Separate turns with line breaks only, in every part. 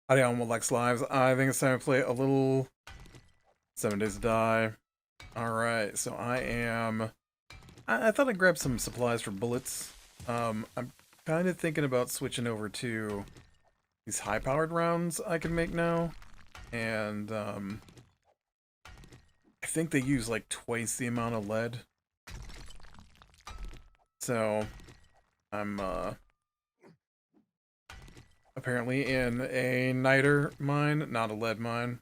Howdy, on Lex Lives. I think it's time to play a little 7 Days to Die. Alright, so I thought I'd grab some supplies for bullets. I'm kind of thinking about switching over to these high-powered rounds I can make now. And, I think they use like twice the amount of lead. So, I'm, apparently in a niter mine, not a lead mine.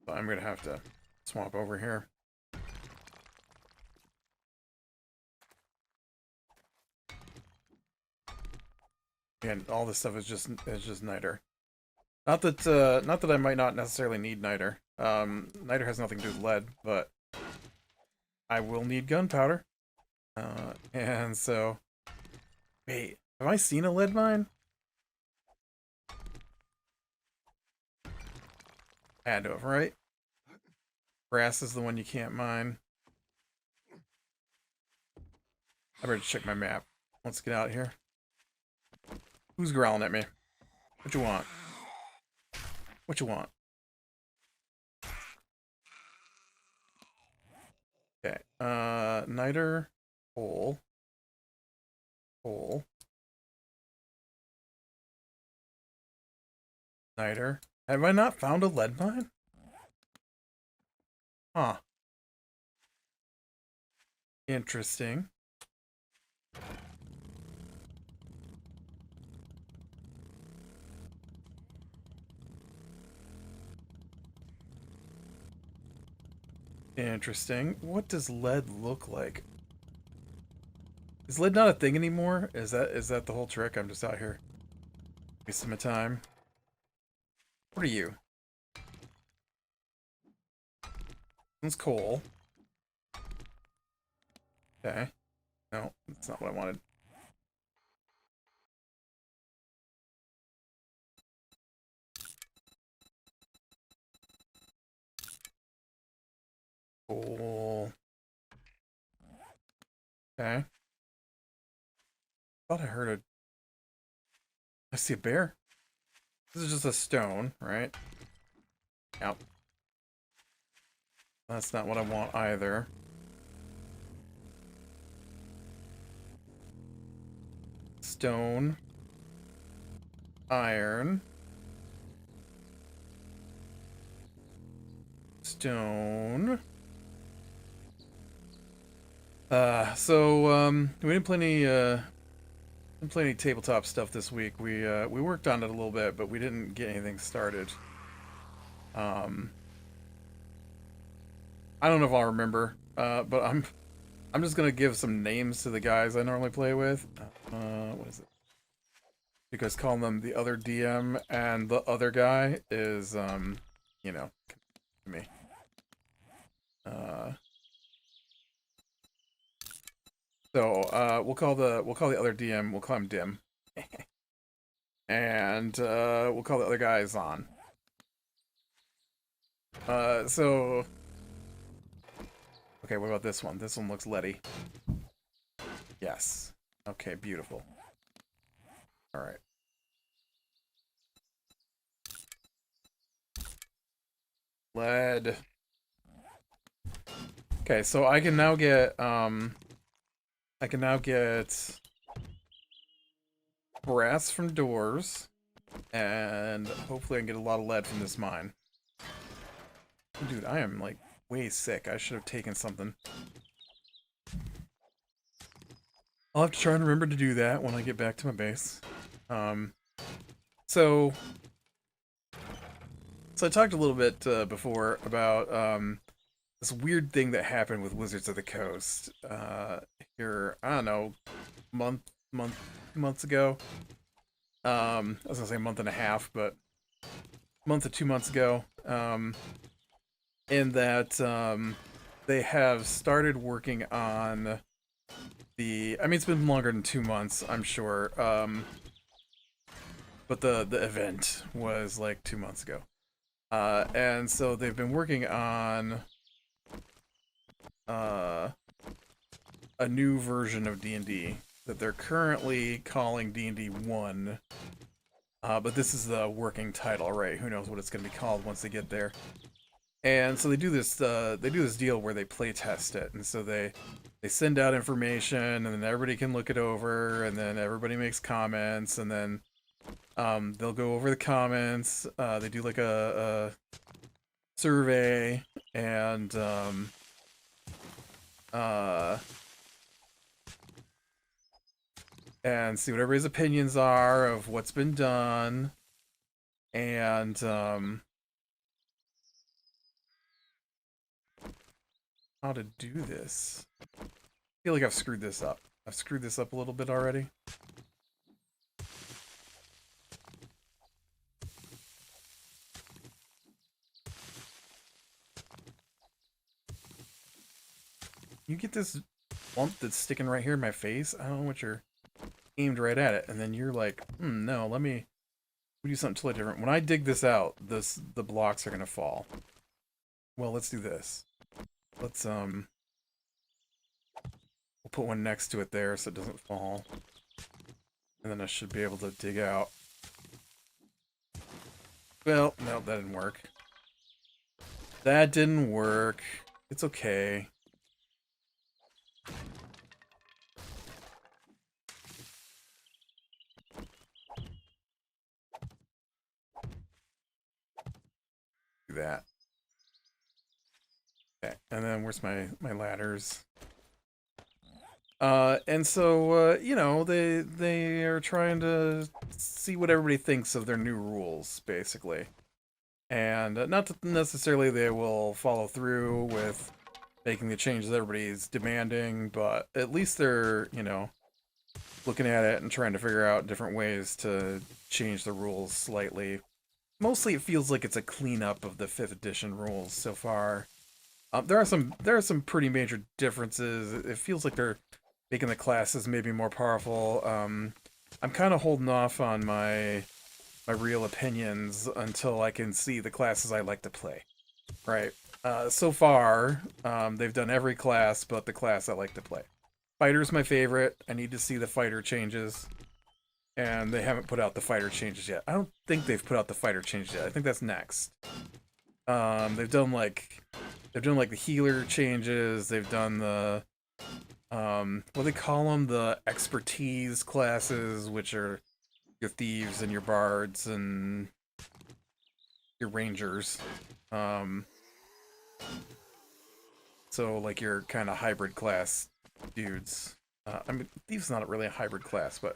So I'm gonna have to swap over here. And all this stuff is just niter. Not that I might not necessarily need niter. Niter has nothing to do with lead, but I will need gunpowder. And so, wait, have I seen a lead mine? Had to have, right? Brass is the one you can't mine. I better check my map. Let's get out of here. Who's growling at me? What you want? What you want? Okay. Niter, coal. Coal. Niter. Have I not found a lead mine? Huh. Interesting. Interesting. What does lead look like? Is lead not a thing anymore? Is that the whole trick? I'm just out here wasting my time. What are you? It's coal. Okay. No, that's not what I wanted. Coal. Okay. Thought I heard a... I see a bear. This is just a stone, right? Yep. That's not what I want either. Stone. Iron. Stone. We didn't play any tabletop stuff this week. We worked on it a little bit, but we didn't get anything started. I don't know if I'll remember, but I'm just gonna give some names to the guys I normally play with. What is it? Because calling them the other DM and the other guy is, you know, me. We'll call the other DM, we'll call him Dim. And we'll call the other guy Zon. Okay, what about this one? This one looks leady. Yes. Okay, beautiful. Alright. Lead. Okay, so I can now get brass from doors, and hopefully I can get a lot of lead from this mine. Dude, I am like way sick. I should have taken something. I'll have to try and remember to do that when I get back to my base. So I talked a little bit before about this weird thing that happened with Wizards of the Coast here, I don't know, months ago. I was gonna say a month and a half, but a month or 2 months ago. In that they have started working on I mean, it's been longer than 2 months, I'm sure. But the event was like 2 months ago. And so they've been working on uh, a new version of D&D that they're currently calling D&D 1. But this is the working title, right? Who knows what it's going to be called once they get there. And so they do this deal where they play test it, and so they send out information, and then everybody can look it over, and then everybody makes comments, and then they'll go over the comments. They do like a survey, and uh, and see what everybody's opinions are of what's been done, and how to do this. I feel like I've screwed this up. I've screwed this up a little bit already. You get this lump that's sticking right here in my face. I don't know what you're aimed right at it, and then you're like, no, let me do something totally different. When I dig this out, the blocks are gonna fall. Well, let's do this. Let's we'll put one next to it there so it doesn't fall. And then I should be able to dig out. Well, no, that didn't work. That didn't work. It's okay. Do that. Okay, and then where's my ladders? And so you know, they are trying to see what everybody thinks of their new rules, basically. And not that necessarily they will follow through with making the changes everybody's demanding, but at least they're, you know, looking at it and trying to figure out different ways to change the rules slightly. Mostly it feels like it's a cleanup of the 5th edition rules so far. There are some pretty major differences. It feels like they're making the classes maybe more powerful. I'm kind of holding off on my real opinions until I can see the classes I like to play. Right. So far, they've done every class but the class I like to play. Fighter's my favorite. I need to see the fighter changes. And they haven't put out the fighter changes yet. I don't think they've put out the fighter changes yet. I think that's next. They've done like the healer changes. They've done the what do they call them? The expertise classes, which are your thieves and your bards and your rangers. So like your kind of hybrid class dudes. I mean, thieves not really a hybrid class, but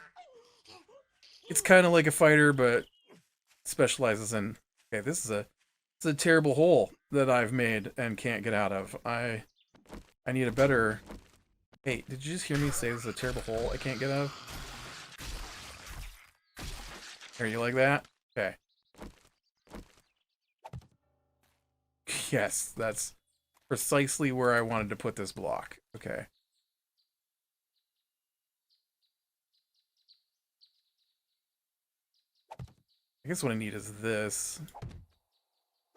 it's kind of like a fighter, but specializes in. Okay, this is a terrible hole that I've made and can't get out of. I need a better. Hey, did you just hear me say this is a terrible hole I can't get out of? Are you like that? Okay. Yes, that's precisely where I wanted to put this block. Okay. I guess what I need is this.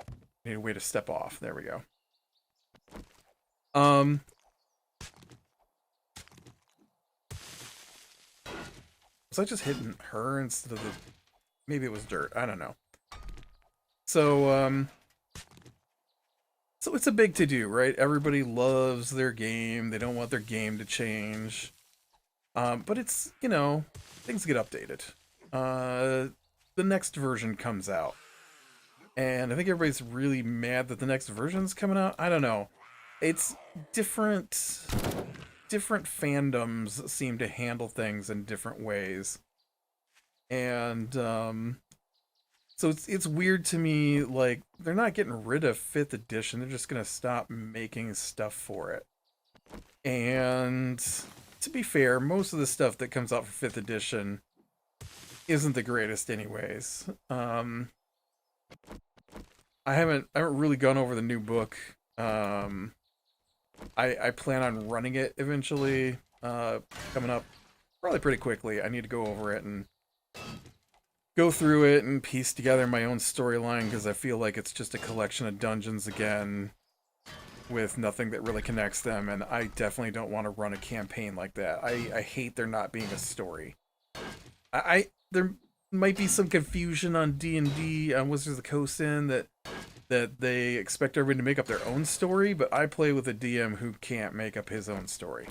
I need a way to step off. There we go. Was I just hitting her instead of the... Maybe it was dirt. I don't know. So, so it's a big to-do, right? Everybody loves their game. They don't want their game to change. But it's, you know, things get updated. The next version comes out. And I think everybody's really mad that the next version's coming out. I don't know. It's different fandoms seem to handle things in different ways. And so it's weird to me, like, they're not getting rid of 5th edition, they're just gonna stop making stuff for it. And to be fair, most of the stuff that comes out for 5th edition isn't the greatest anyways. I haven't really gone over the new book. I plan on running it eventually. coming up probably pretty quickly. I need to go over it and go through it and piece together my own storyline because I feel like it's just a collection of dungeons again with nothing that really connects them, and I definitely don't want to run a campaign like that. I hate there not being a story. There might be some confusion on D&D on Wizards of the Coast that they expect everybody to make up their own story, but I play with a DM who can't make up his own story.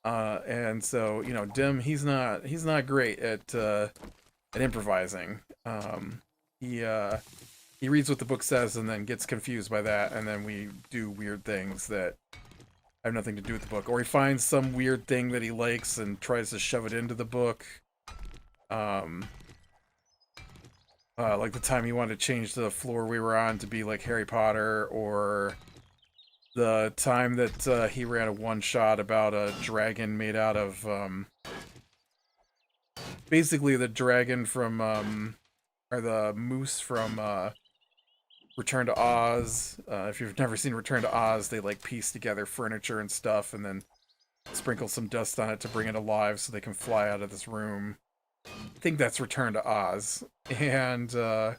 And so, you know, Dim, he's not great at improvising. He reads what the book says and then gets confused by that, and then we do weird things that have nothing to do with the book. Or he finds some weird thing that he likes and tries to shove it into the book. Like the time he wanted to change the floor we were on to be like Harry Potter, or the time that he ran a one-shot about a dragon made out of, basically the dragon from, or the moose from, Return to Oz. If you've never seen Return to Oz, they like piece together furniture and stuff and then sprinkle some dust on it to bring it alive so they can fly out of this room. I think that's Return to Oz. And so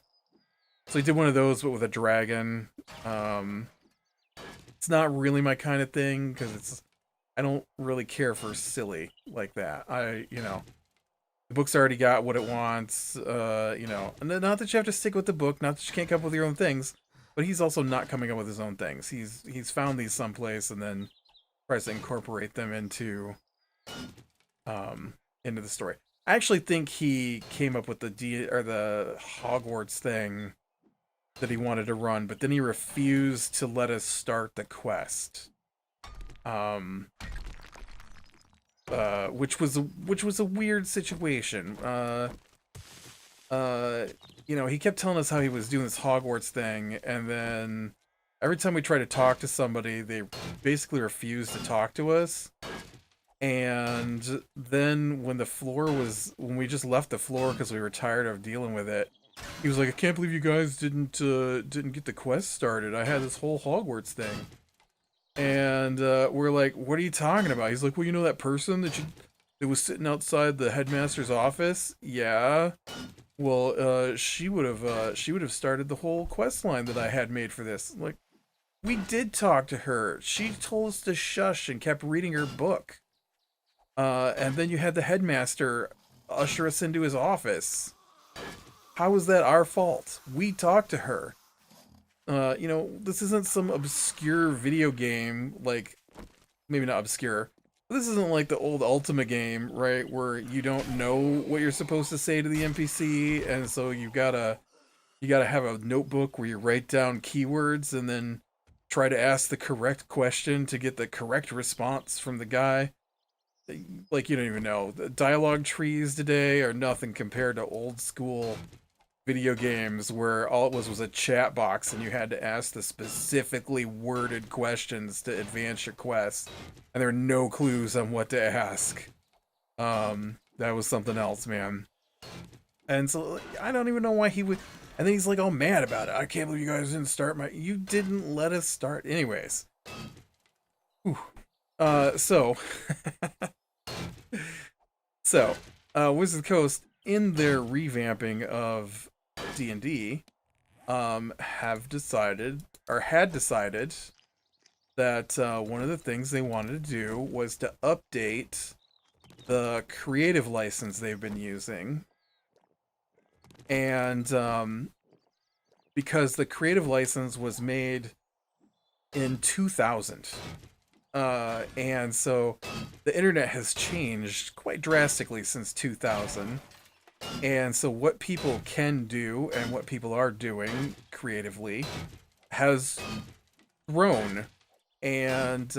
he did one of those, but with a dragon. It's not really my kind of thing because I don't really care for silly like that. The book's already got what it wants. And not that you have to stick with the book, not that you can't come up with your own things, but he's also not coming up with his own things. He's found these someplace and then tries to incorporate them into the story. I actually think he came up with the Hogwarts thing that he wanted to run, but then he refused to let us start the quest. Which was a weird situation. He kept telling us how he was doing this Hogwarts thing, and then every time we tried to talk to somebody, they basically refused to talk to us. And then when we just left the floor because we were tired of dealing with it, he was like, "I can't believe you guys didn't get the quest started. I had this whole Hogwarts thing." And we're like, "What are you talking about?" He's like, "Well, you know that person that was sitting outside the headmaster's office? Yeah. Well, she would have started the whole quest line that I had made for this." I'm like, we did talk to her. She told us to shush and kept reading her book. And then you had the headmaster usher us into his office. How is that our fault? We talked to her. This isn't some obscure video game, like, maybe not obscure. This isn't like the old Ultima game, right, where you don't know what you're supposed to say to the NPC, and so you gotta have a notebook where you write down keywords and then try to ask the correct question to get the correct response from the guy. Like, you don't even know. The dialogue trees today are nothing compared to old school video games where all it was a chat box and you had to ask the specifically worded questions to advance your quest, and there are no clues on what to ask. That was something else, man. And so I don't even know why he would. And then he's like all mad about it. "I can't believe you guys didn't start you didn't let us start." Anyways. Whew. So Wizard Coast, in their revamping of D&D, had decided that one of the things they wanted to do was to update the creative license they've been using. And because the creative license was made in 2000. And so the internet has changed quite drastically since 2000. And so what people can do and what people are doing creatively has grown. And,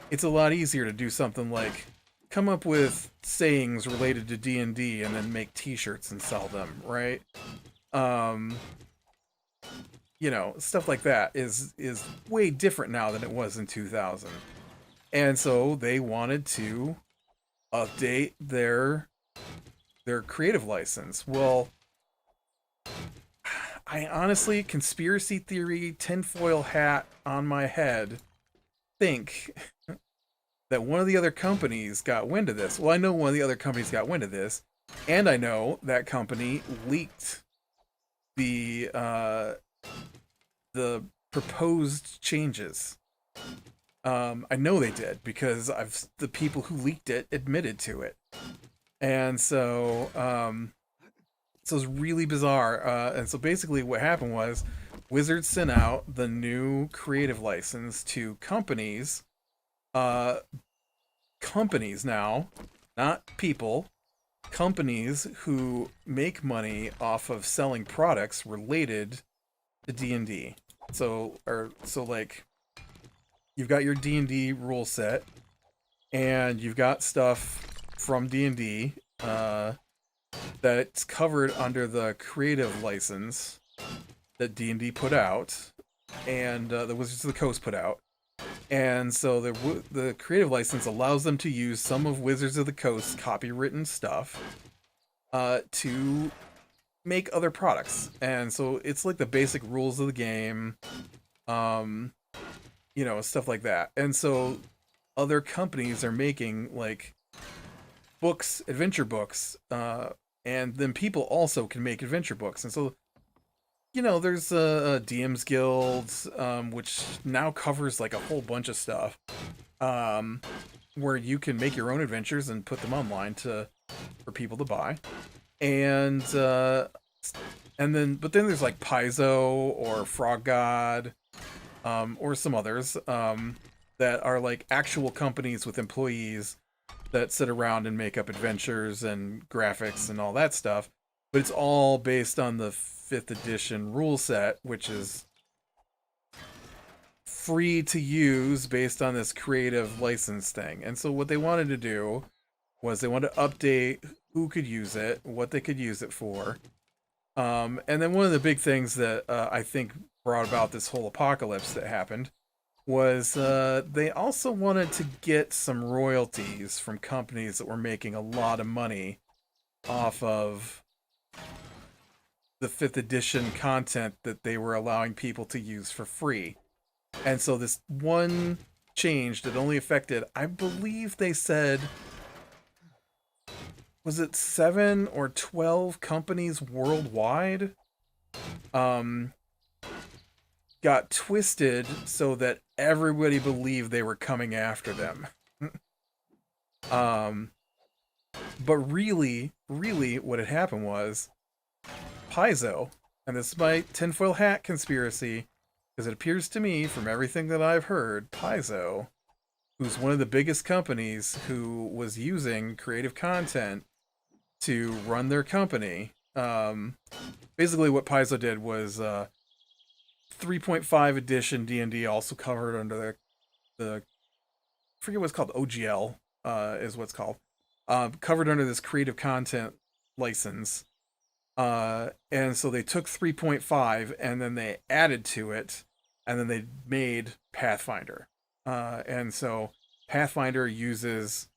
it's a lot easier to do something like come up with sayings related to D&D and then make t-shirts and sell them, right? Stuff like that is way different now than it was in 2000. And so they wanted to update their creative license. Well, I honestly, conspiracy theory, tinfoil hat on my head, think that one of the other companies got wind of this. Well, I know one of the other companies got wind of this, and I know that company leaked the uh, the proposed changes. I know they did because the people who leaked it admitted to it, and so it's really bizarre. And so basically, what happened was Wizards sent out the new creative license to companies. Uh, Companies now, not people. Companies who make money off of selling products related to D&D. So like you've got your D&D rule set, and you've got stuff from D&D that's covered under the creative license that D&D put out, and the Wizards of the Coast put out. And so the creative license allows them to use some of Wizards of the Coast's copywritten stuff to make other products. And so it's like the basic rules of the game, um, stuff like that. And so other companies are making like books, adventure books, and then people also can make adventure books. And so there's a DM's Guild, which now covers like a whole bunch of stuff, where you can make your own adventures and put them online for people to buy, and but then there's like Paizo or Frog God, or some others, that are like actual companies with employees that sit around and make up adventures and graphics and all that stuff. But it's all based on the 5th edition rule set, which is free to use based on this creative license thing. And so what they wanted to do was they wanted to update who could use it, what they could use it for. And then one of the big things that I think brought about this whole apocalypse that happened was they also wanted to get some royalties from companies that were making a lot of money off of the 5th edition content that they were allowing people to use for free. And so this one change that only affected, I believe they said, was it 7 or 12 companies worldwide, got twisted so that everybody believed they were coming after them. But really what had happened was Paizo, and this is my tinfoil hat conspiracy, because it appears to me from everything that I've heard, Paizo, who's one of the biggest companies who was using creative content to run their company, basically what Paizo did was 3.5 edition D&D also covered under the I forget what it's called, OGL is what's called, covered under this creative content license. And so they took 3.5 and then they added to it, and then they made Pathfinder. And so Pathfinder uses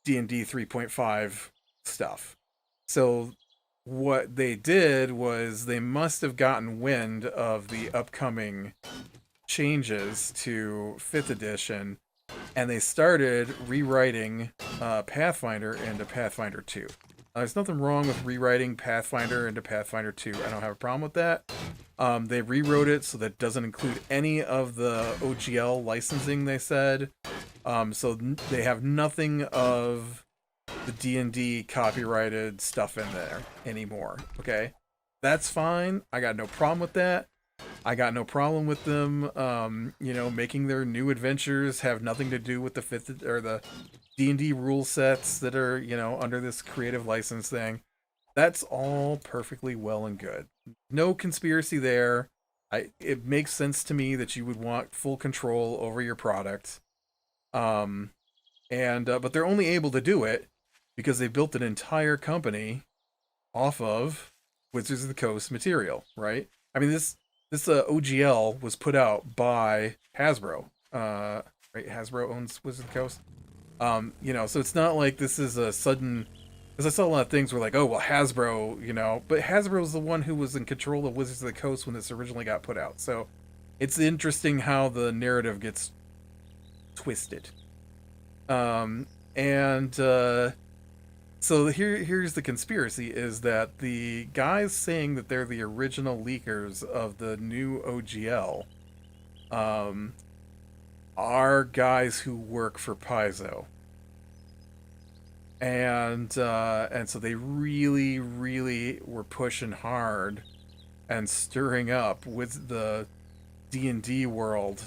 D&D 3.5 stuff. So what they did was they must have gotten wind of the upcoming changes to 5th edition, and they started rewriting Pathfinder into Pathfinder 2. There's nothing wrong with rewriting Pathfinder into Pathfinder 2. I don't have a problem with that. They rewrote it so that it doesn't include any of the OGL licensing, they said. So they have nothing of the D&D copyrighted stuff in there anymore. Okay? That's fine. I got no problem with that. I got no problem with them, making their new adventures have nothing to do with the 5th or the D&D rule sets that are, under this creative license thing. That's all perfectly well and good. No conspiracy there. It makes sense to me that you would want full control over your product. But they're only able to do it because they built an entire company off of Wizards of the Coast material, right? I mean, this OGL was put out by Hasbro. Right? Hasbro owns Wizards of the Coast. So it's not like this is a sudden, because I saw a lot of things where like, oh, well, Hasbro, but Hasbro's the one who was in control of Wizards of the Coast when this originally got put out. So it's interesting how the narrative gets twisted. And so here's the conspiracy: is that the guys saying that they're the original leakers of the new OGL um, are guys who work for Paizo, and so they really, really were pushing hard and stirring up with the D&D world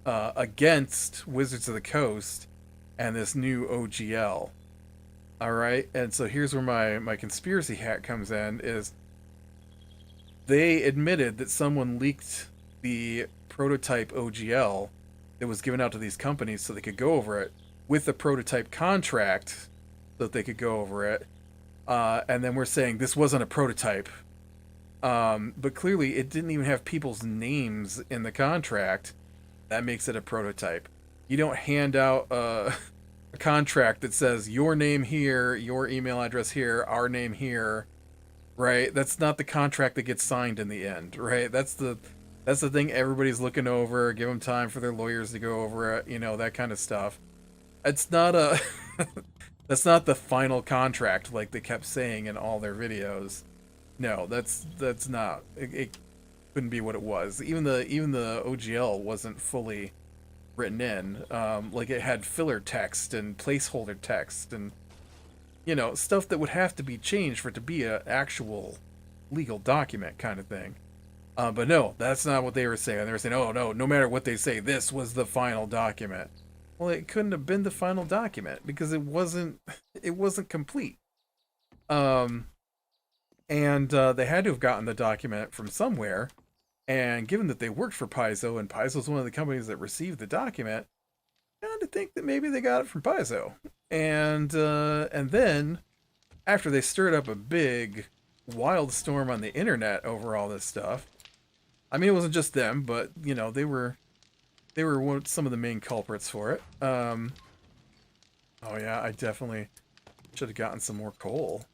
against Wizards of the Coast and this new OGL. All right, and so here's where my conspiracy hat comes in: is they admitted that someone leaked the prototype OGL that was given out to these companies so they could go over it with the prototype contract so that they could go over it. And then we're saying this wasn't a prototype. But clearly it didn't even have people's names in the contract. That makes it a prototype. You don't hand out a contract that says your name here, your email address here, our name here, right? That's not the contract that gets signed in the end, right? That's the thing everybody's looking over. Give them time for their lawyers to go over it, that kind of stuff. It's not a that's not the final contract like they kept saying in all their videos. No, that's not. It couldn't be what it was. Even the OGL wasn't fully written in. Like it had filler text and placeholder text and stuff that would have to be changed for it to be an actual legal document kind of thing. But no, that's not what they were saying. They were saying, oh no, no matter what they say, this was the final document. Well, it couldn't have been the final document because it wasn't complete. Um, and they had to have gotten the document from somewhere. And given that they worked for Paizo, and Paizo is one of the companies that received the document, I had to think that maybe they got it from Paizo. And then after they stirred up a big wild storm on the internet over all this stuff, I mean it wasn't just them, but they were some of the main culprits for it. Oh yeah, I definitely should have gotten some more coal.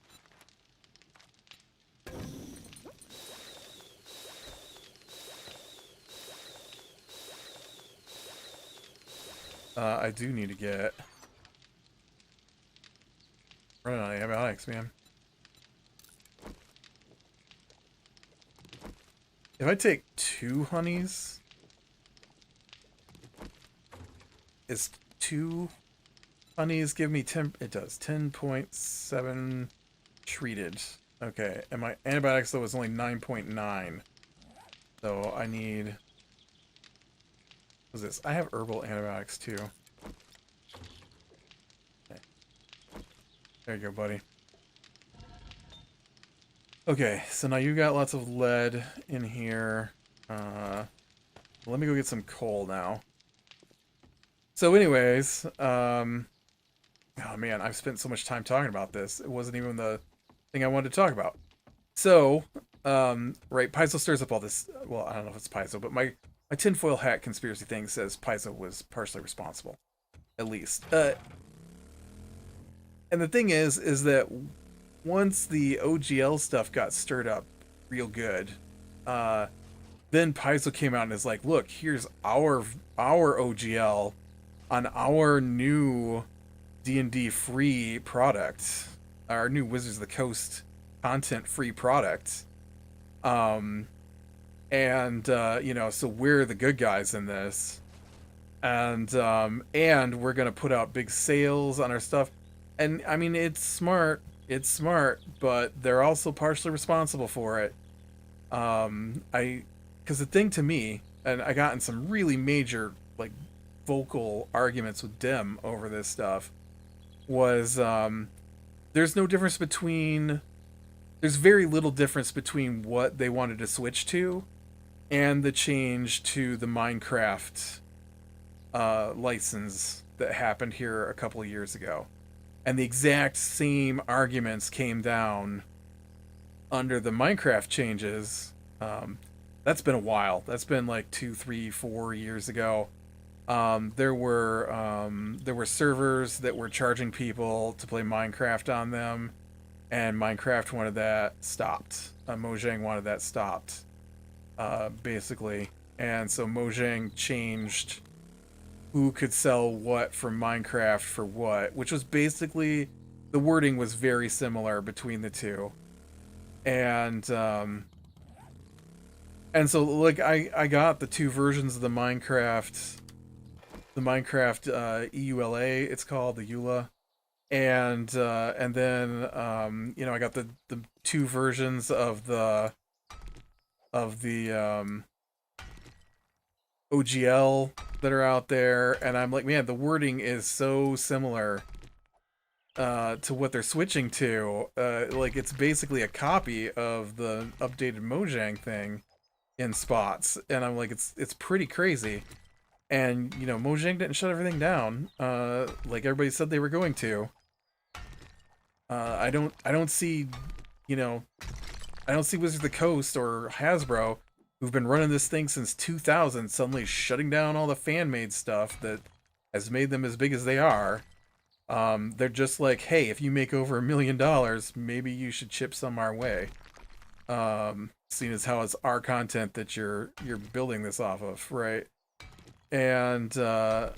I do need to get running out of antibiotics, man. If I take 2 honeys, is 2 honeys give me 10? It does 10.7 treated. Okay, and my antibiotics though is only 9.9. So I need. What's this? I have herbal antibiotics too. Okay. There you go, buddy. Okay, so now you got lots of lead in here. Let me go get some coal now. So anyways, oh man, I've spent so much time talking about this. It wasn't even the thing I wanted to talk about. So, right, Paizo stirs up all this. Well, I don't know if it's Paizo, but my tinfoil hat conspiracy thing says Paizo was partially responsible, at least. And the thing is that once the OGL stuff got stirred up real good, then Paizo came out and is like, look, here's our OGL on our new D&D free product, our new Wizards of the Coast content free product. So we're the good guys in this. And we're gonna put out big sales on our stuff. And I mean it's smart, but they're also partially responsible for it. Because the thing to me, and I got in some really major like vocal arguments with Dim over this stuff, was there's no difference between there's very little difference between what they wanted to switch to and the change to the Minecraft license that happened here a couple of years ago. And the exact same arguments came down under the Minecraft changes. That's been a while. That's been like 2, 3, 4 years ago. There were servers that were charging people to play Minecraft on them, and Minecraft wanted that stopped. Mojang wanted that stopped, basically. And so Mojang changed who could sell what from Minecraft for what, which was basically the wording was very similar between the two. And so like I got the two versions of the Minecraft EULA, it's called the EULA, and then you know, I got the two versions of the OGL that are out there, and I'm like, man, the wording is so similar to what they're switching to. Like it's basically a copy of the updated Mojang thing in spots, and I'm like, it's pretty crazy. And you know, Mojang didn't shut everything down, like everybody said they were going to. I don't see, you know, I don't see Wizards of the Coast or Hasbro, who've been running this thing since 2000, suddenly shutting down all the fan-made stuff that has made them as big as they are. They're just like, hey, if you make over $1 million, maybe you should chip some our way. Seeing as how it's our content that you're building this off of, right? And so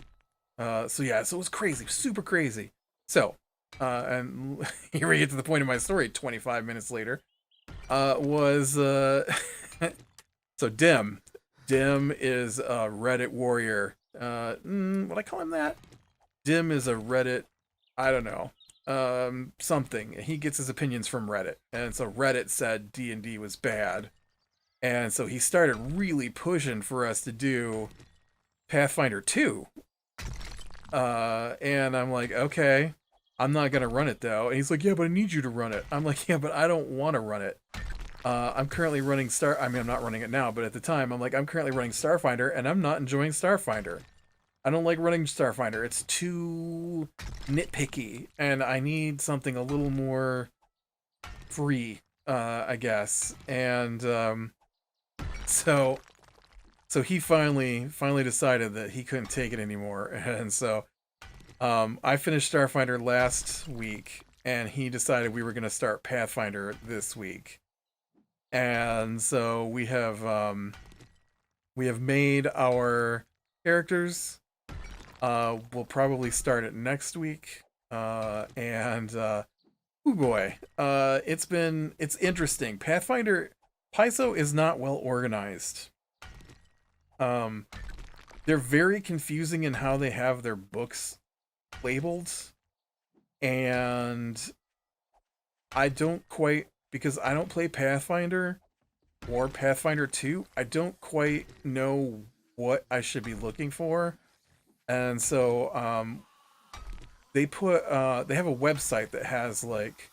yeah, so it was crazy, super crazy. So, and here we get to the point of my story 25 minutes later. Was so Dim is a Reddit warrior. Would I call him that? Dim is a Reddit, I don't know, something. He gets his opinions from Reddit, and so Reddit said D&D was bad, and so he started really pushing for us to do Pathfinder 2. And I'm like, okay, I'm not gonna run it though. And he's like, yeah, but I need you to run it. I'm like, yeah, but I don't want to run it. I'm currently running I mean, I'm not running it now, but at the time, I'm like, I'm currently running Starfinder, and I'm not enjoying Starfinder. I don't like running Starfinder. It's too nitpicky, and I need something a little more free, I guess. And so he finally decided that he couldn't take it anymore, and so I finished Starfinder last week, and he decided we were going to start Pathfinder this week. And so we have made our characters. We'll probably start it next week. Oh boy, it's interesting. Pathfinder Paizo is not well organized. They're very confusing in how they have their books labeled, and I don't quite, because I don't play Pathfinder or Pathfinder 2, I don't quite know what I should be looking for. And so they have a website that has, like,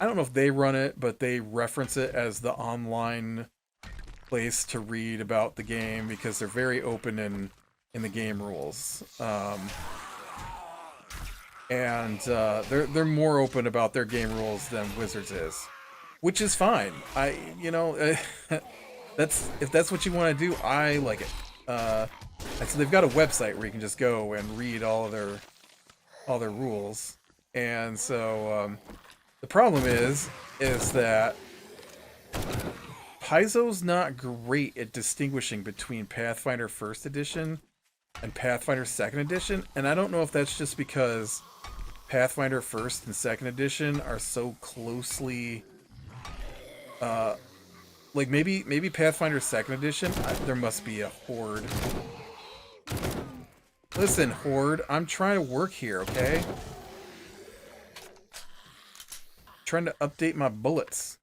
I don't know if they run it, but they reference it as the online place to read about the game, because they're very open in the game rules. And they're more open about their game rules than Wizards is, which is fine. If that's what you want to do, I like it. And so they've got a website where you can just go and read all their rules. And so the problem is that Paizo's not great at distinguishing between Pathfinder First Edition and Pathfinder Second Edition, and I don't know if that's just because Pathfinder First and Second Edition are so closely, like maybe Pathfinder Second Edition, there must be a horde. Listen, horde, I'm trying to work here, okay? Trying to update my bullets.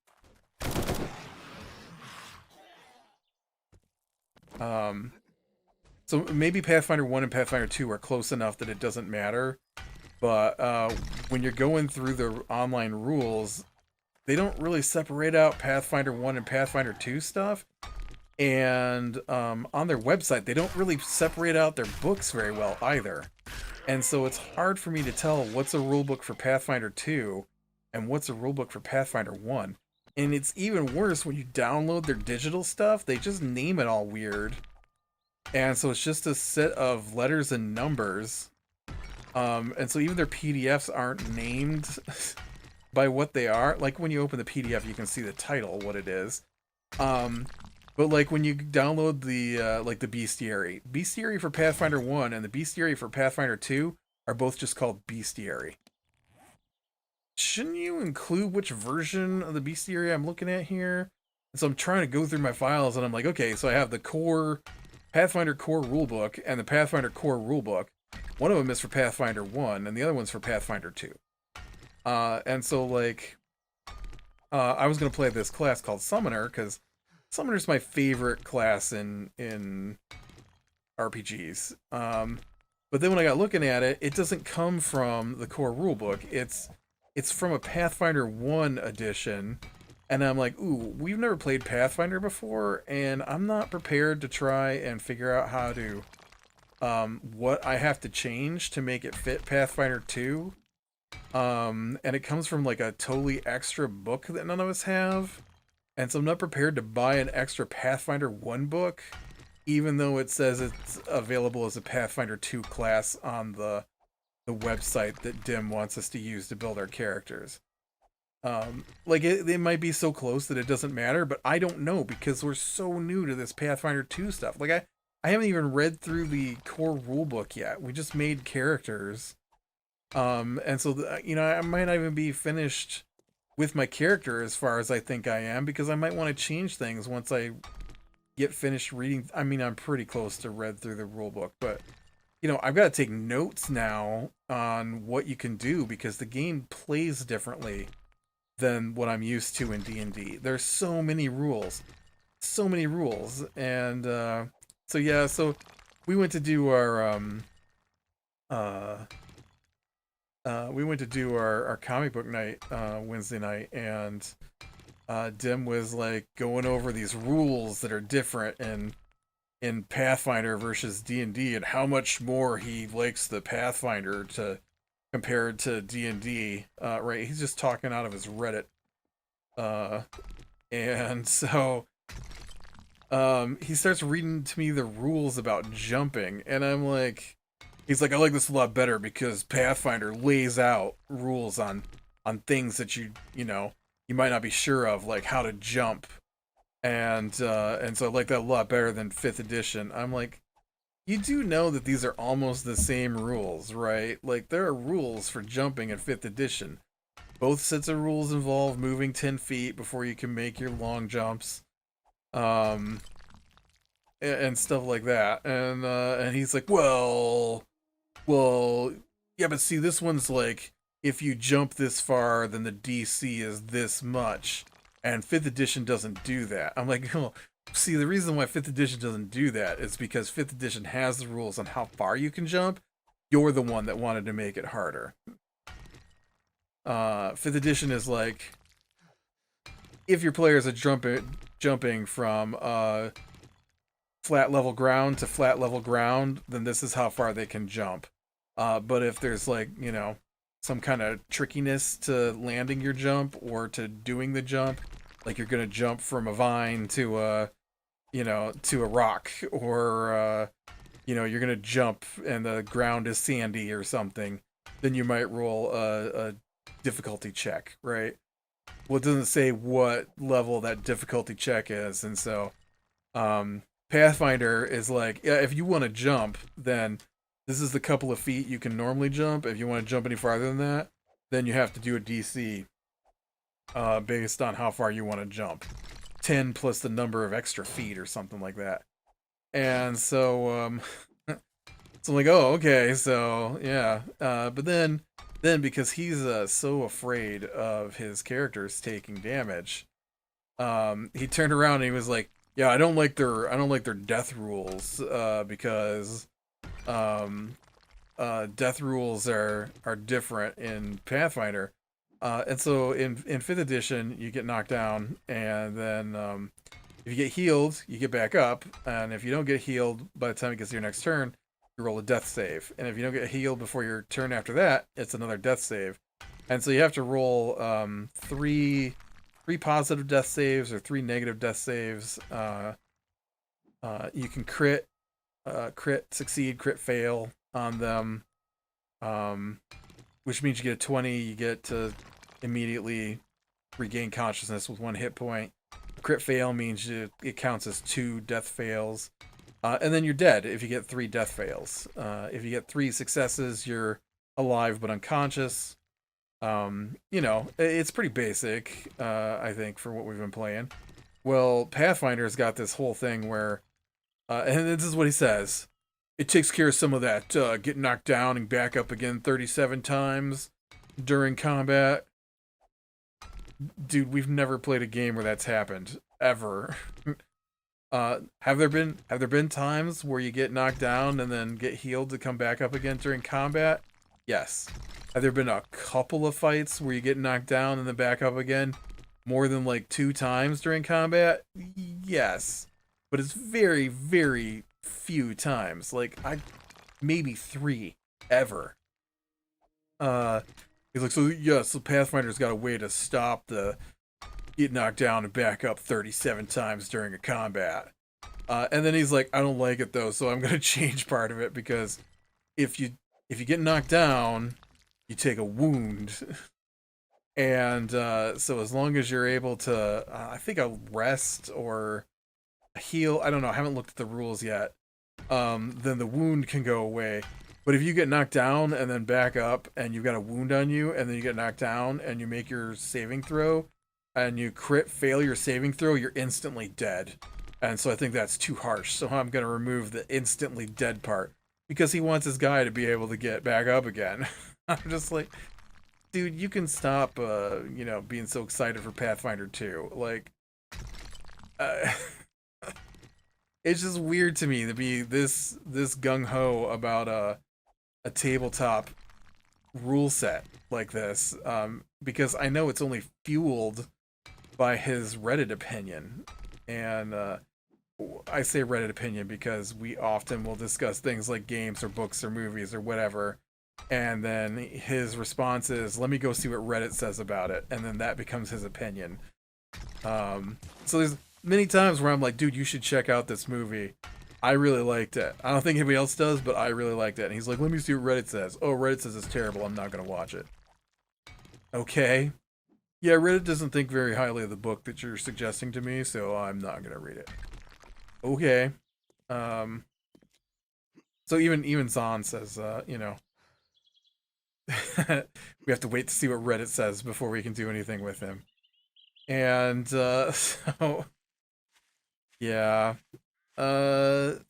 So maybe Pathfinder 1 and Pathfinder 2 are close enough that it doesn't matter, but when you're going through the online rules, they don't really separate out Pathfinder 1 and Pathfinder 2 stuff, and on their website, they don't really separate out their books very well either. And so it's hard for me to tell what's a rulebook for Pathfinder 2 and what's a rulebook for Pathfinder 1. And it's even worse when you download their digital stuff, they just name it all weird. And so it's just a set of letters and numbers. And so even their PDFs aren't named by what they are. Like when you open the PDF, you can see the title, what it is. But But like when you download the like the Bestiary for Pathfinder 1 and the Bestiary for Pathfinder 2 are both just called Bestiary. Shouldn't you include which version of the Bestiary I'm looking at here? And so I'm trying to go through my files and I'm like, okay, so I have the core Pathfinder core rulebook and the Pathfinder core rulebook. One of them is for Pathfinder 1 and the other one's for Pathfinder 2. And so like I was going to play this class called Summoner because Summoner's my favorite class in RPGs. But then when I got looking at it, it doesn't come from the core rulebook. It's from a Pathfinder 1 edition. And I'm like, ooh, we've never played Pathfinder before, and I'm not prepared to try and figure out how to what I have to change to make it fit Pathfinder 2. And it comes from like a totally extra book that none of us have. And so I'm not prepared to buy an extra Pathfinder 1 book, even though it says it's available as a Pathfinder 2 class on the website that Dim wants us to use to build our characters. Like it might be so close that it doesn't matter, but I don't know because we're so new to this Pathfinder 2 stuff. Like I haven't even read through the core rulebook yet. We just made characters. And so, I might not even be finished with my character as far as I think I am, because I might want to change things once I get finished reading. I mean, I'm pretty close to read through the rulebook, but, I've got to take notes now on what you can do because the game plays differently than what I'm used to in D&D. There's so many rules. And, so we went to do our, our comic book night Wednesday night, and Dim was like going over these rules that are different in Pathfinder versus D&D, and how much more he likes the Pathfinder compared to D&D. Right, he's just talking out of his Reddit, and so he starts reading to me the rules about jumping, and I'm like. He's like, I like this a lot better because Pathfinder lays out rules on things that you might not be sure of, like how to jump, and so I like that a lot better than 5th edition. I'm like, you do know that these are almost the same rules, right? Like there are rules for jumping in 5th edition. Both sets of rules involve moving 10 feet before you can make your long jumps, and stuff like that. And he's like, well, yeah, but see, this one's like, if you jump this far, then the DC is this much. And 5th edition doesn't do that. I'm like, oh, see, the reason why 5th edition doesn't do that is because 5th edition has the rules on how far you can jump. You're the one that wanted to make it harder. 5th edition is like, if your players are jumping from flat level ground to flat level ground, then this is how far they can jump. But if there's like, some kind of trickiness to landing your jump or to doing the jump, like you're going to jump from a vine to a rock, or, you're going to jump and the ground is sandy or something, then you might roll a difficulty check, right? Well, it doesn't say what level that difficulty check is. And so, Pathfinder is like, yeah, if you want to jump, then this is the couple of feet you can normally jump. If you want to jump any farther than that, then you have to do a DC based on how far you want to jump. 10 plus the number of extra feet or something like that. And so, so I'm like, oh, okay, so, yeah. But then because he's so afraid of his characters taking damage, he turned around and he was like, yeah, I don't like their death rules, because death rules are different in Pathfinder. And so in 5th edition, you get knocked down, and then if you get healed, you get back up, and if you don't get healed by the time it gets to your next turn, you roll a death save. And if you don't get healed before your turn after that, it's another death save. And so you have to roll three positive death saves or 3 negative death saves. You can crit, succeed, crit fail on them, which means you get a 20. You get to immediately regain consciousness with 1 hit point. Crit fail means it counts as 2 death fails. And then you're dead if you get 3 death fails. If you get 3 successes, you're alive but unconscious. You know, it's pretty basic, I think, for what we've been playing. Well, Pathfinder's got this whole thing where, and this is what he says. It takes care of some of that, get knocked down and back up again 37 times during combat. Dude, we've never played a game where that's happened, ever. Have there been times where you get knocked down and then get healed to come back up again during combat? Yes. Have there been a couple of fights where you get knocked down and then back up again more than like 2 times during combat? Yes. But it's very, very few times. Like, maybe 3 ever. He's like, so yeah, so Pathfinder's got a way to stop the get knocked down and back up 37 times during a combat. And then he's like, I don't like it though, so I'm gonna change part of it because if you get knocked down, you take a wound. And so as long as you're able to, I think a rest or a heal, I don't know, I haven't looked at the rules yet, then the wound can go away. But if you get knocked down and then back up and you've got a wound on you and then you get knocked down and you make your saving throw and you crit fail your saving throw, you're instantly dead. And so I think that's too harsh. So I'm going to remove the instantly dead part because he wants his guy to be able to get back up again. I'm just like, dude, you can stop, you know, being so excited for Pathfinder 2. Like, it's just weird to me to be this gung-ho about a tabletop rule set like this, because I know it's only fueled by his Reddit opinion. And I say Reddit opinion because we often will discuss things like games or books or movies or whatever, and then his response is, let me go see what Reddit says about it, and then that becomes his opinion. So there's many times where I'm like, dude, you should check out this movie. I really liked it. I don't think anybody else does, but I really liked it. And he's like, let me see what Reddit says. Oh, Reddit says it's terrible. I'm not going to watch it. Okay. Yeah, Reddit doesn't think very highly of the book that you're suggesting to me, so I'm not going to read it. Okay. So even Zahn says, you know, we have to wait to see what Reddit says before we can do anything with him. And, so, yeah. But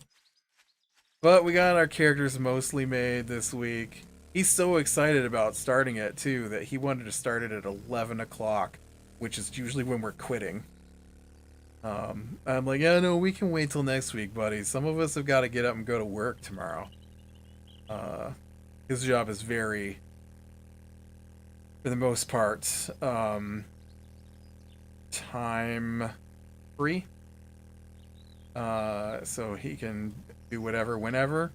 we got our characters mostly made this week. He's so excited about starting it, too, that he wanted to start it at 11 o'clock, which is usually when we're quitting. I'm like, yeah, no, we can wait till next week, buddy. Some of us have got to get up and go to work tomorrow. His job is very, for the most part, time free. So he can do whatever, whenever.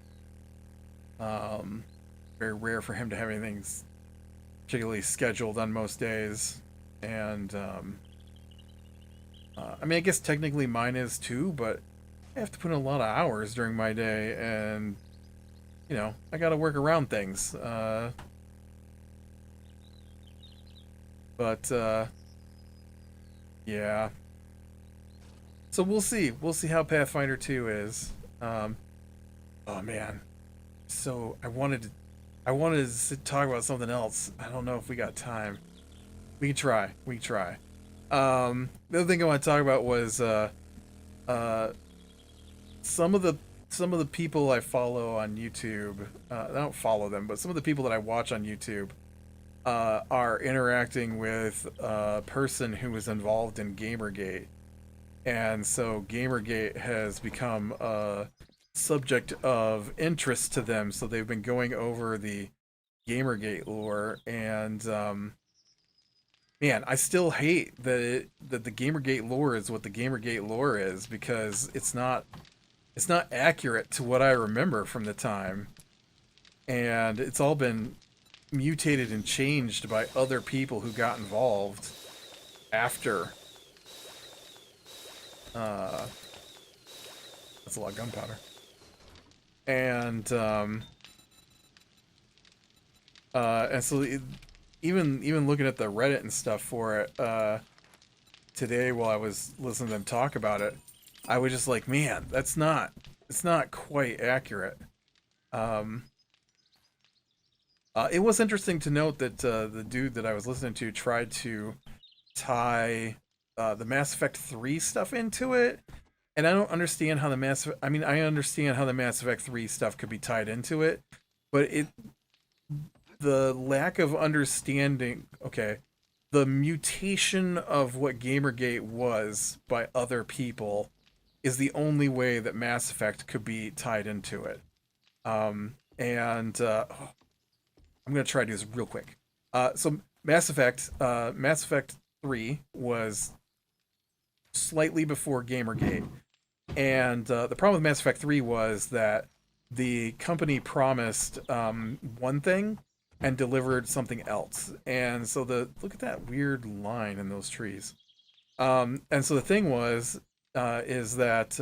Very rare for him to have anything particularly scheduled on most days. And, I mean, I guess technically mine is too, but I have to put in a lot of hours during my day, and, you know, I gotta work around things. Yeah. So we'll see. We'll see how Pathfinder 2 is. Oh man. So I wanted to talk about something else. I don't know if we got time. We can try. The other thing I want to talk about was some of the people I follow on YouTube. I don't follow them, but some of the people that I watch on YouTube are interacting with a person who was involved in Gamergate. And so Gamergate has become a subject of interest to them. So they've been going over the Gamergate lore, and man, I still hate that the Gamergate lore is what the Gamergate lore is, because it's not accurate to what I remember from the time, and it's all been mutated and changed by other people who got involved after. That's a lot of gunpowder. And so even looking at the Reddit and stuff for it, today while I was listening to them talk about it, I was just like, man, it's not quite accurate. Um, it was interesting to note that the dude that I was listening to tried to tie the Mass Effect 3 stuff into it, and I don't understand how the I mean, I understand how the Mass Effect 3 stuff could be tied into it, but the lack of understanding, okay, the mutation of what Gamergate was by other people is the only way that Mass Effect could be tied into it. And I'm gonna try to do this real quick. So Mass Effect 3 was slightly before Gamergate, and the problem with Mass Effect 3 was that the company promised one thing and delivered something else. And so the look at that weird line in those trees. And so the thing was, is that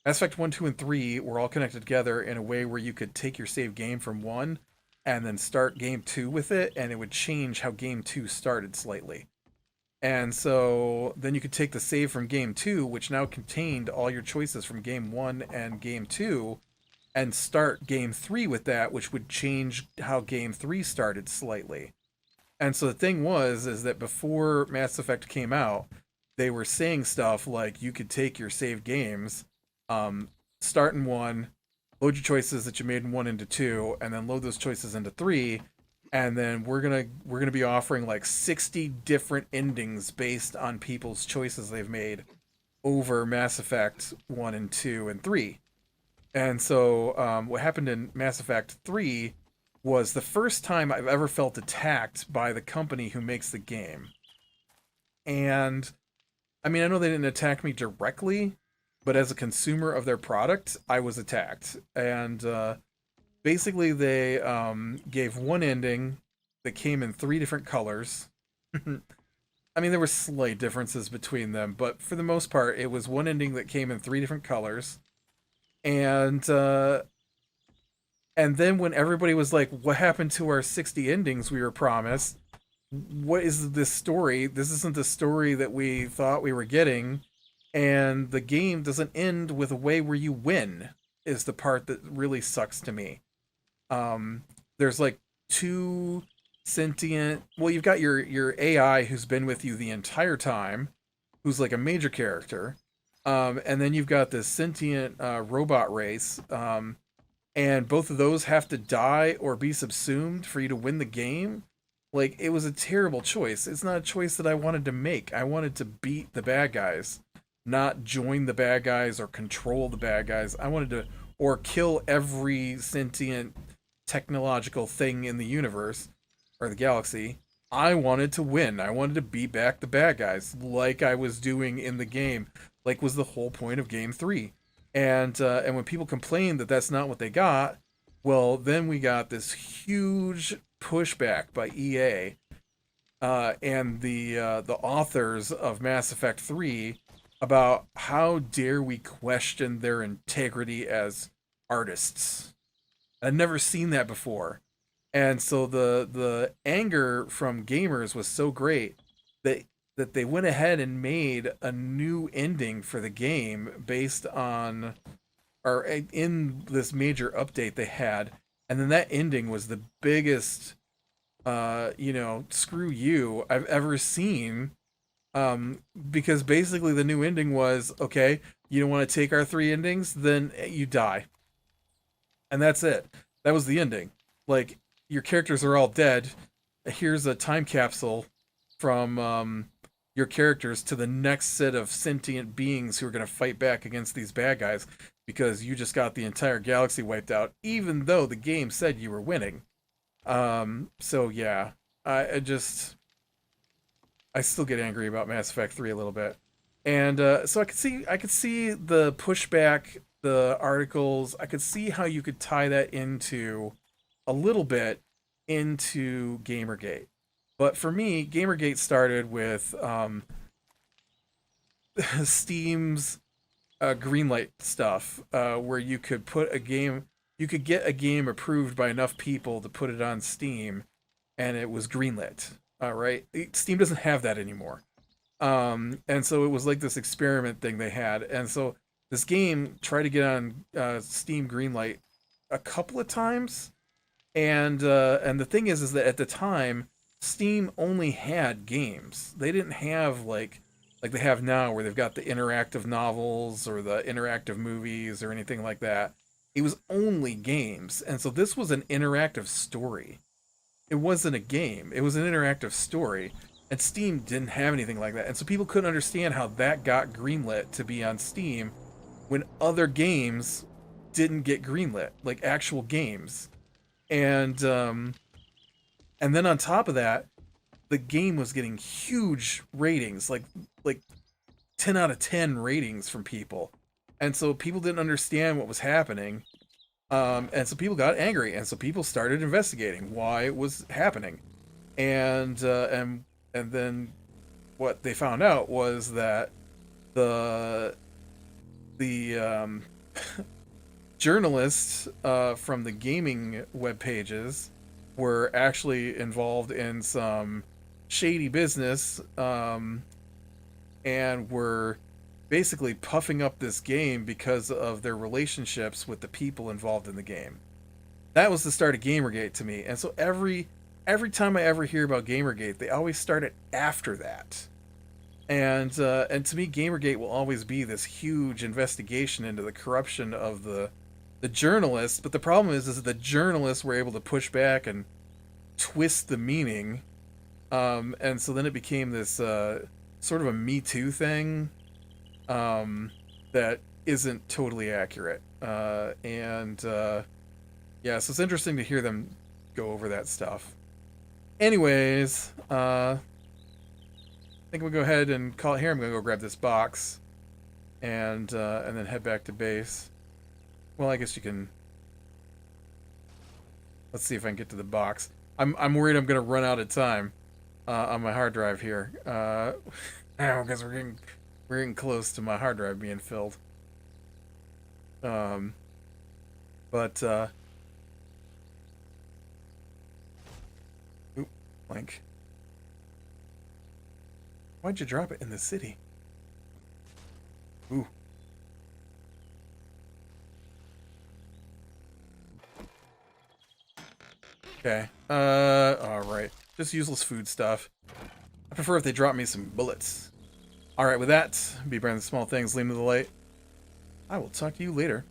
Mass Effect 1, 2, and 3 were all connected together in a way where you could take your save game from 1 and then start game 2 with it, and it would change how game 2 started slightly. And so then you could take the save from game 2, which now contained all your choices from game 1 and game 2, and start game 3 with that, which would change how game 3 started slightly. And so the thing was, is that before Mass Effect came out, they were saying stuff like you could take your saved games, um, start in 1, load your choices that you made in 1 into 2, and then load those choices into 3, and then we're gonna be offering like 60 different endings based on people's choices they've made over Mass Effect 1 and 2 and 3. And so what happened in Mass Effect 3 was the first time I've ever felt attacked by the company who makes the game. And I mean, I know they didn't attack me directly, but as a consumer of their product, I was attacked. And basically, they gave one ending that came in 3 different colors. I mean, there were slight differences between them, but for the most part, it was one ending that came in 3 different colors. And and then when everybody was like, "What happened to our 60 endings we were promised? What is this story? This isn't the story that we thought we were getting." And the game doesn't end with a way where you win. Is the part that really sucks to me. There's like two sentient. Well, you've got your AI who's been with you the entire time, who's like a major character, and then you've got this sentient robot race. And both of those have to die or be subsumed for you to win the game. Like, it was a terrible choice. It's not a choice that I wanted to make. I wanted to beat the bad guys, not join the bad guys or control the bad guys. I wanted to, or kill every sentient technological thing in the universe or the galaxy. I wanted to win. I wanted to beat back the bad guys like I was doing in the game, like was the whole point of game 3. And when people complained that that's not what they got, well, then we got this huge pushback by EA and the authors of Mass Effect 3 about how dare we question their integrity as artists. I'd never seen that before. And so the anger from gamers was so great that they went ahead and made a new ending for the game based on or in this major update they had. And then that ending was the biggest screw you I've ever seen. Because basically the new ending was, okay, you don't want to take our 3 endings, then you die. And that's it. That was the ending. Like, your characters are all dead. Here's a time capsule from your characters to the next set of sentient beings who are going to fight back against these bad guys because you just got the entire galaxy wiped out, even though the game said you were winning. So yeah, I still get angry about Mass Effect 3 a little bit. And so I could see the pushback, the articles. I could see how you could tie that into a little bit into Gamergate. But for me, Gamergate started with Steam's greenlight stuff, where you could you could get a game approved by enough people to put it on Steam, and it was greenlit. All right, Steam doesn't have that anymore. And so it was like this experiment thing they had. And so this game tried to get on Steam Greenlight a couple of times. And the thing is that at the time, Steam only had games. They didn't have like they have now, where they've got the interactive novels or the interactive movies or anything like that. It was only games, and so this was an interactive story. It wasn't a game. It was an interactive story, and Steam didn't have anything like that, and so people couldn't understand how that got greenlit to be on Steam when other games didn't get greenlit, like actual games. And and then on top of that, the game was getting huge ratings, like 10 out of 10 ratings from people. And so people didn't understand what was happening. And so people got angry, and so people started investigating why it was happening. And then what they found out was that the the journalists from the gaming web pages were actually involved in some shady business, and were basically puffing up this game because of their relationships with the people involved in the game. That was the start of Gamergate to me. And so every time I ever hear about Gamergate, they always start it after that. And to me, Gamergate will always be this huge investigation into the corruption of the journalists. But the problem is that the journalists were able to push back and twist the meaning, and so then it became this sort of a Me Too thing, that isn't totally accurate. Yeah, so it's interesting to hear them go over that stuff. Anyways, I think we'll go ahead and call it here. I'm gonna go grab this box, and then head back to base. Well, I guess you can. Let's see if I can get to the box. I'm worried I'm gonna run out of time on my hard drive here. Because we're getting close to my hard drive being filled. But oop, blank. Why'd you drop it in the city? Ooh. Okay. Alright. Just useless food stuff. I prefer if they drop me some bullets. Alright, with that, be brave in the small things, lead me to the light. I will talk to you later.